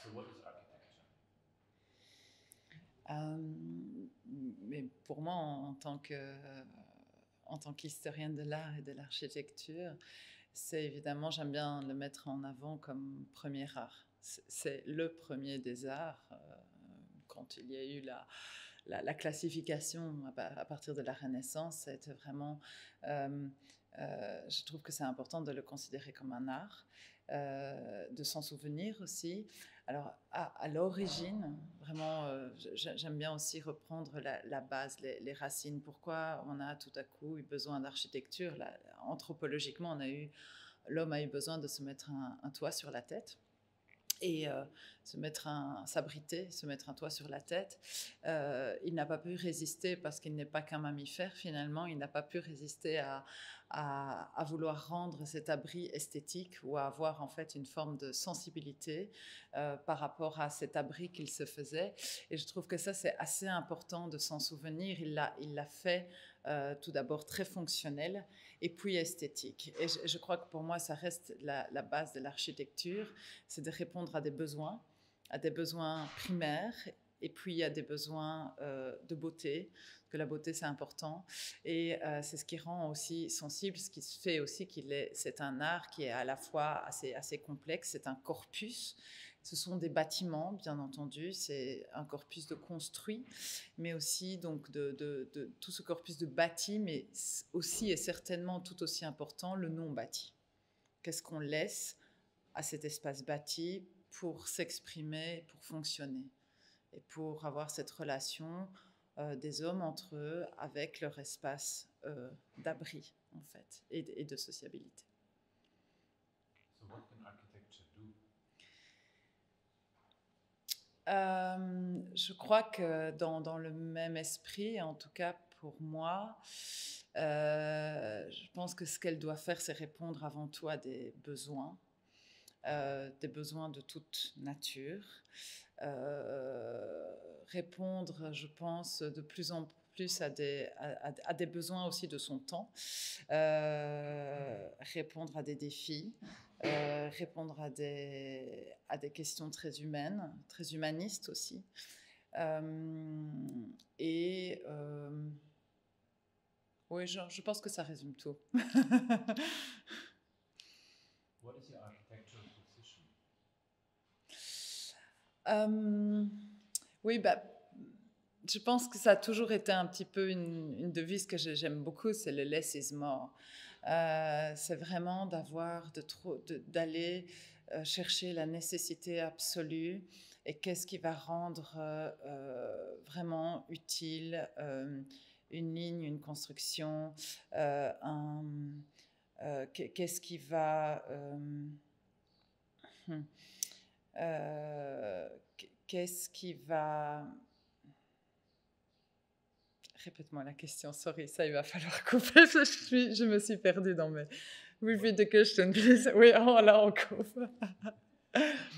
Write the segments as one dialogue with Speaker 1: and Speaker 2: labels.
Speaker 1: So what is architecture?
Speaker 2: Mais pour moi, en tant qu'historienne de l'art et de l'architecture, c'est évidemment, j'aime bien le mettre en avant comme premier art. C'est le premier des arts. Quand il y a eu la classification à partir de la Renaissance, c'était vraiment... je trouve que c'est important de le considérer comme un art, de s'en souvenir aussi. Alors, à l'origine, vraiment, j'aime bien aussi reprendre la base, les racines. Pourquoi on a tout à coup eu besoin d'architecture? Anthropologiquement, l'homme a eu besoin de se mettre un toit sur la tête et s'abriter, se mettre un toit sur la tête. Il n'a pas pu résister, parce qu'il n'est pas qu'un mammifère finalement, il n'a pas pu résister à vouloir rendre cet abri esthétique, ou à avoir en fait une forme de sensibilité par rapport à cet abri qu'il se faisait. Et je trouve que ça, c'est assez important de s'en souvenir. Il l'a fait tout d'abord très fonctionnel et puis esthétique. Et je crois que pour moi, ça reste la base de l'architecture, c'est de répondre à des besoins primaires, et puis à des besoins de beauté, parce que la beauté, c'est important. Et c'est ce qui rend aussi sensible, ce qui fait aussi c'est un art qui est à la fois assez complexe, c'est un corpus. Ce sont des bâtiments, bien entendu, c'est un corpus de construit, mais aussi donc de tout ce corpus de bâti, mais aussi et certainement tout aussi important, le non bâti. Qu'est-ce qu'on laisse à cet espace bâti pour s'exprimer, pour fonctionner, et pour avoir cette relation des hommes entre eux avec leur espace d'abri, en fait, et de sociabilité.
Speaker 1: So what can architecture do?
Speaker 2: Je crois que dans le même esprit, en tout cas pour moi, je pense que ce qu'elle doit faire, c'est répondre avant tout à des besoins de toute nature, répondre, je pense, de plus en plus à des besoins aussi de son temps, répondre à des défis, répondre à des questions très humaines, très humanistes aussi. Oui, je pense que ça résume tout.
Speaker 1: What is your architectural position?
Speaker 2: Oui, je pense que ça a toujours été un petit peu une devise que j'aime beaucoup, c'est le less is more. C'est vraiment d'aller chercher la nécessité absolue, et qu'est-ce qui va rendre vraiment utile une ligne, une construction, qu'est-ce qui va... qu'est-ce qui va... Répète-moi la question, sorry, ça il va falloir couper, je me suis perdue dans mes... Repeat the question, please. Oui, oh là on coupe.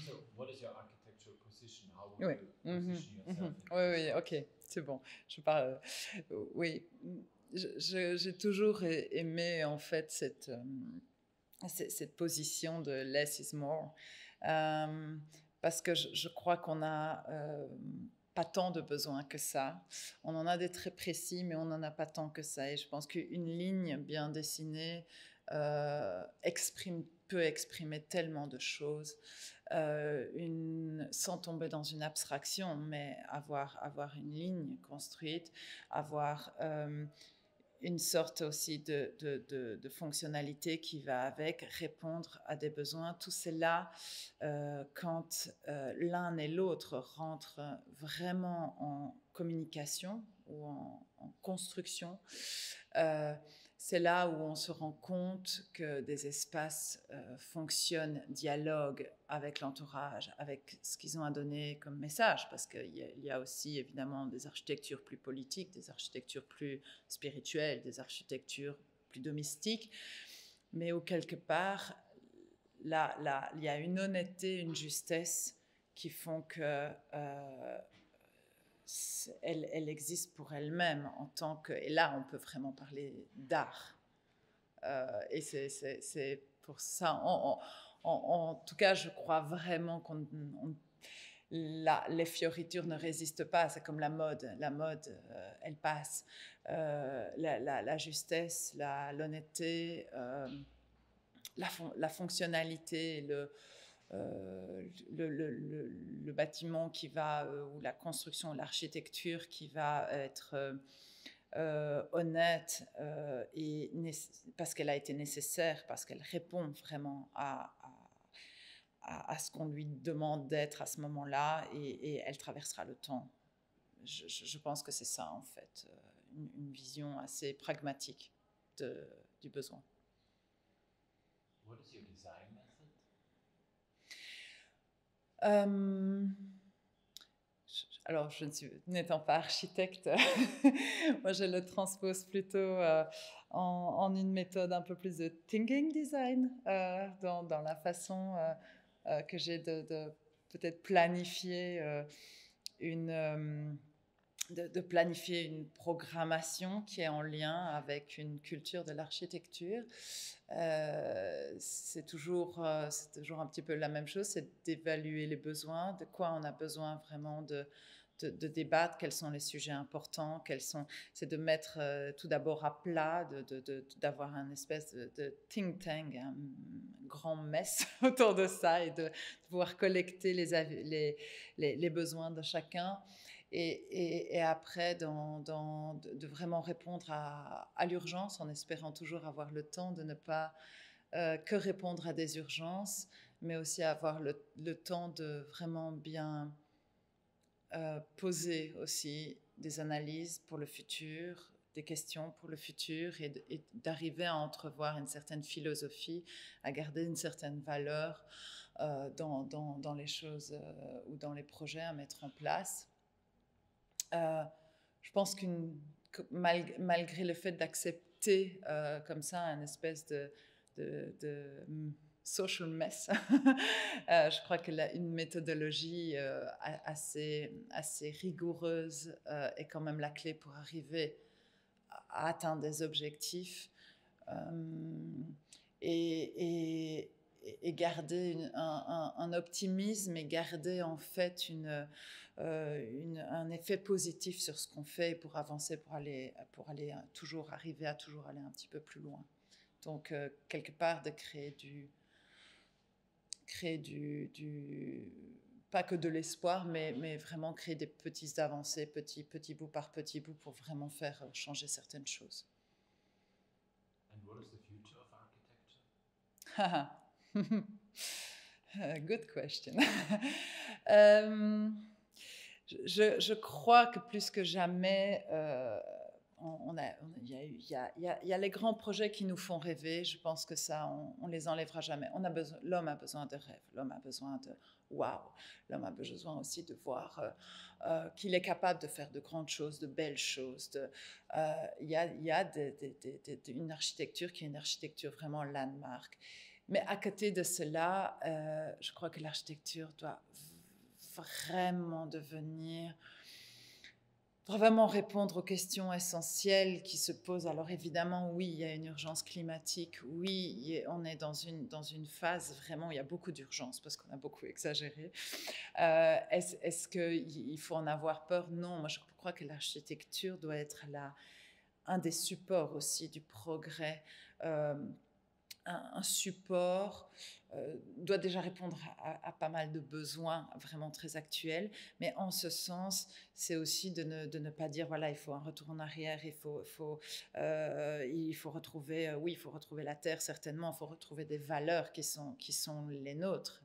Speaker 1: So what is your architectural position? How would
Speaker 2: Oui.
Speaker 1: you position yourself in
Speaker 2: Oui,
Speaker 1: this
Speaker 2: ok, c'est bon. Je parle... oui, j'ai toujours aimé en fait cette position de less is more, parce que je crois qu'on a pas tant de besoins que ça. On en a des très précis, mais on n'en a pas tant que ça. Et je pense qu'une ligne bien dessinée peut exprimer tellement de choses, sans tomber dans une abstraction, mais avoir une ligne construite, avoir... une sorte aussi de fonctionnalité qui va avec, répondre à des besoins. Tout cela, quand l'un et l'autre rentrent vraiment en communication ou en construction, c'est là où on se rend compte que des espaces fonctionnent, dialoguent avec l'entourage, avec ce qu'ils ont à donner comme message, parce qu'il y a aussi évidemment des architectures plus politiques, des architectures plus spirituelles, des architectures plus domestiques, mais où quelque part, là, il y a une honnêteté, une justesse qui font que elle existe pour elle-même en tant que... Et là, on peut vraiment parler d'art. Et c'est pour ça, en tout cas, je crois vraiment les fioritures ne résistent pas, c'est comme la mode. La mode, elle passe. La justesse, l'honnêteté, la fonctionnalité, le bâtiment qui va, ou la construction, l'architecture qui va être honnête, et parce qu'elle a été nécessaire, parce qu'elle répond vraiment à ce qu'on lui demande d'être à ce moment-là, et elle traversera le temps. Je pense que c'est ça, en fait, une vision assez pragmatique du besoin.
Speaker 1: What is your design method?
Speaker 2: Alors, n'étant pas architecte, moi je le transpose plutôt en une méthode un peu plus de thinking design, dans la façon que j'ai de peut-être planifier de planifier une programmation qui est en lien avec une culture de l'architecture. C'est toujours un petit peu la même chose, c'est d'évaluer les besoins, de quoi on a besoin vraiment de débattre, quels sont les sujets importants, c'est de mettre tout d'abord à plat, d'avoir un espèce de think tank, un grand mess autour de ça, et de pouvoir collecter les besoins de chacun. Et après, de vraiment répondre à l'urgence, en espérant toujours avoir le temps de ne pas que répondre à des urgences, mais aussi avoir le temps de vraiment bien poser aussi des analyses pour le futur, des questions pour le futur, et d'arriver à entrevoir une certaine philosophie, à garder une certaine valeur dans les choses ou dans les projets à mettre en place. Je pense que malgré le fait d'accepter comme ça un espèce de social mess, je crois que une méthodologie assez rigoureuse est quand même la clé pour arriver à atteindre des objectifs, et garder un optimisme, et garder en fait un effet positif sur ce qu'on fait pour avancer, pour aller toujours arriver à toujours aller un petit peu plus loin. Donc quelque part de créer pas que de l'espoir, mais vraiment créer des petites avancées, petit bout par petit bout, pour vraiment faire changer certaines choses.
Speaker 1: And what is the future of architecture?
Speaker 2: Good question. Je crois que plus que jamais, il y a les grands projets qui nous font rêver. Je pense que ça, on les enlèvera jamais. L'homme a besoin de rêves. L'homme a besoin de waouh. L'homme a besoin aussi de voir qu'il est capable de faire de grandes choses, de belles choses. Il y a une architecture qui est une architecture vraiment landmark. Mais à côté de cela, je crois que l'architecture doit vraiment vraiment répondre aux questions essentielles qui se posent. Alors évidemment, oui, il y a une urgence climatique, oui, on est dans une phase vraiment où il y a beaucoup d'urgence, parce qu'on a beaucoup exagéré. Est-ce qu'il faut en avoir peur? Non, moi je crois que l'architecture doit être un des supports aussi du progrès. Un support doit déjà répondre à pas mal de besoins vraiment très actuels, mais en ce sens, c'est aussi de ne pas dire voilà, il faut un retour en arrière, il faut retrouver, oui, il faut retrouver la terre, certainement, il faut retrouver des valeurs qui sont les nôtres.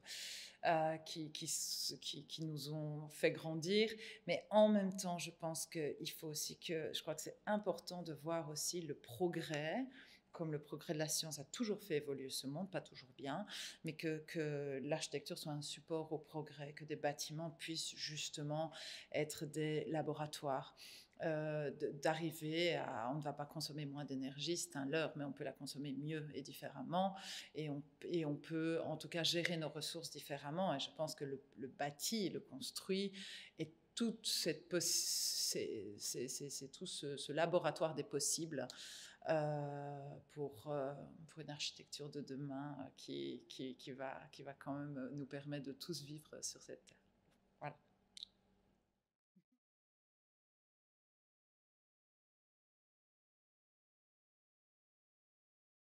Speaker 2: Qui nous ont fait grandir, mais en même temps, je pense qu'il faut aussi je crois que c'est important de voir aussi le progrès, comme le progrès de la science a toujours fait évoluer ce monde, pas toujours bien, mais que l'architecture soit un support au progrès, que des bâtiments puissent justement être des laboratoires, d'arriver à... On ne va pas consommer moins d'énergie, c'est un leurre, mais on peut la consommer mieux et différemment, et on peut en tout cas gérer nos ressources différemment, et je pense que le bâti, le construit, et tout ce laboratoire des possibles pour une architecture de demain qui va quand même nous permettre de tous vivre sur cette terre. Voilà.